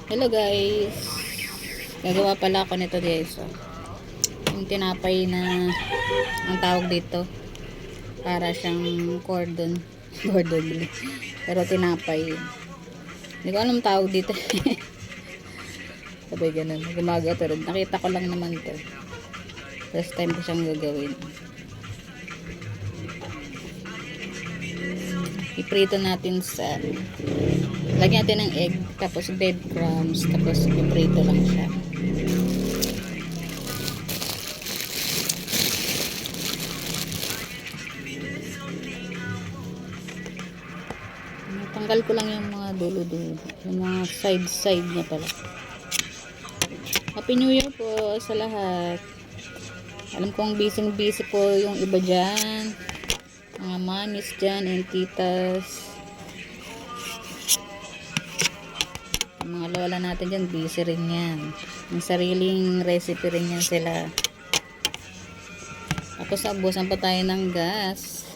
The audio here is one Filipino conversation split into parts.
Hello guys, gagawa pala ako nito guys. Yung tinapay na ang tawag dito, para siyang cordon cordon pero tinapay, hindi ko alam tawag dito. Sabay ganun, gumagawa, pero nakita ko lang naman to, first time ko siyang gagawin. Iprito natin sa, lagyan natin ng egg, tapos breadcrumbs, tapos iprito lang siya. Tanggal ko lang yung mga dulo-dulo, yung mga side niya pala. Happy New Year po sa lahat. Alam kong busy po yung iba dyan, mga mamis dyan and titas, mga lola natin dyan, busy rin yan. Yung sariling recipe rin yan sila. Tapos abusan pa tayo ng gas.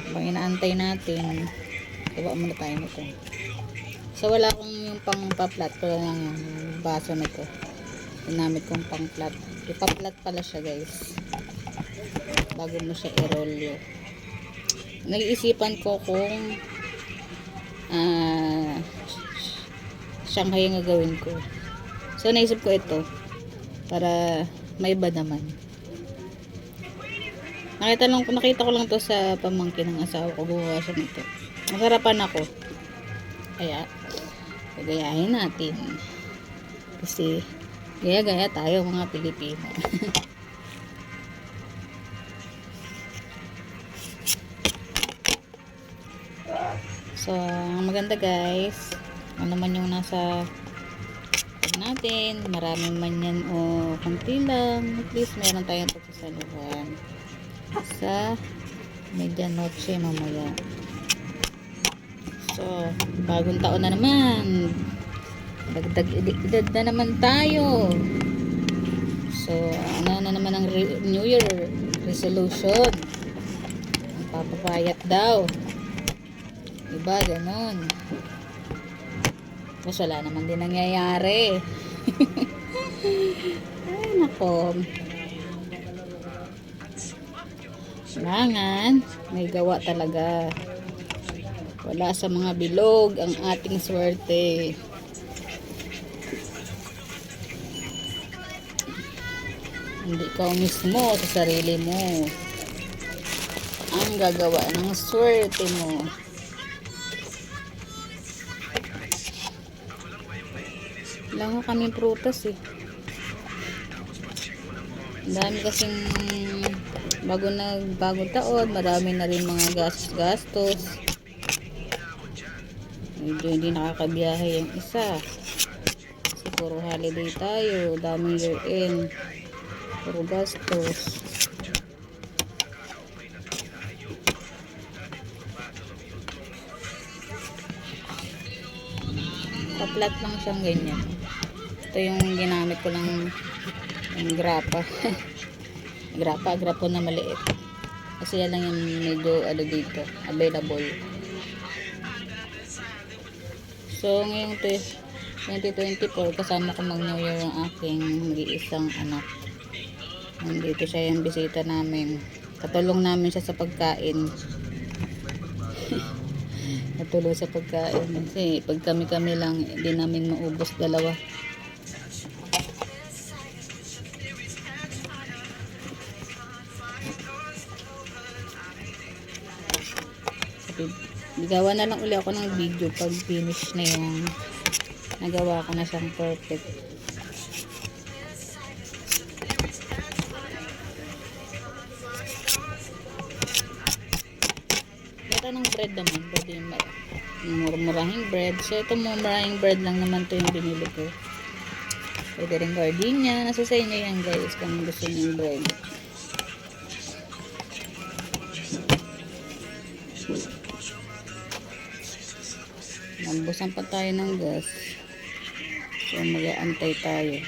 Habang inaantay natin, gawa muna tayo nito. So wala akong yung pang pa-flat ko lang yung baso na ito. Ginamit kong pang flat. Ipa-flat pala siya guys, bago mo siya i-roll yun. Nag-iisipan ko kung Shanghai yung gagawin ko. So naisip ko ito para may iba naman. Nakita ko lang to sa pamangkin ng asawa ko, gumawa siya nito. Masarapan ako. Kaya gagayahin natin. Kasi gaya-gaya tayo mga Pilipino. So ang maganda guys, ano man yung nasa natin, marami man yan o kunti lang, at least meron tayong pagsasaluhan sa medianoche mamaya. So bagong taon na naman, dagdag edad na naman tayo. So ano na naman ang New Year resolution, ang papapayat daw, diba ganon. Tapos wala naman din nangyayari. Ay nako, kailangan may gawa talaga. Wala sa mga bilog ang ating swerte. Hindi ikaw mismo sa sarili mo ang gagawa ng swerte mo. Wala ko kaming prutas eh. Ang dami kasing bagong taon, marami na rin mga gastos. Medyo hindi nakakabiyahe yung isa. Kasi puro holiday tayo, daming year end, puro gastos. Pa-flat lang siyang ganyan. Ito yung ginamit ko lang, yung grapa. grapa na maliit. Kasi yan lang yung medyo dito, available. So ngayong 2024, kasama ko mag New Year ang aking mag-iisang anak. Nandito siya, yung bisita namin. Katulong namin siya sa pagkain. Katulong sa pagkain. Kasi pag kami lang, hindi namin maubos dalawa. Gawa na lang uli ako ng video pag finish na yung nagawa ko na siyang perfect. Ito ng bread naman, pwede murmurahing bread. So ito murmurahing bread lang naman to yung binili ko. Pwede rin gardenia, nasa sa inyo yan guys kung gusto niyo yung bread. Nambusan pa tayo ng gas. So mag-aantay tayo.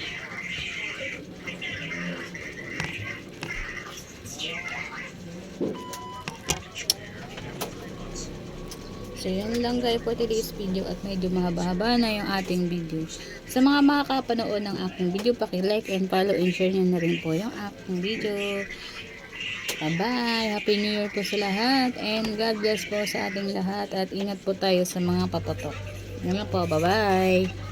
So, yun lang guys for today's video at medyo mahaba-haba na yung ating video. Sa mga makakapanood ng aking video, paki-like and follow and share nyo na rin po yung aking video. Bye-bye! Happy New Year po sa lahat and God bless po sa ating lahat at ingat po tayo sa mga papatok. Yun lang po. Bye-bye!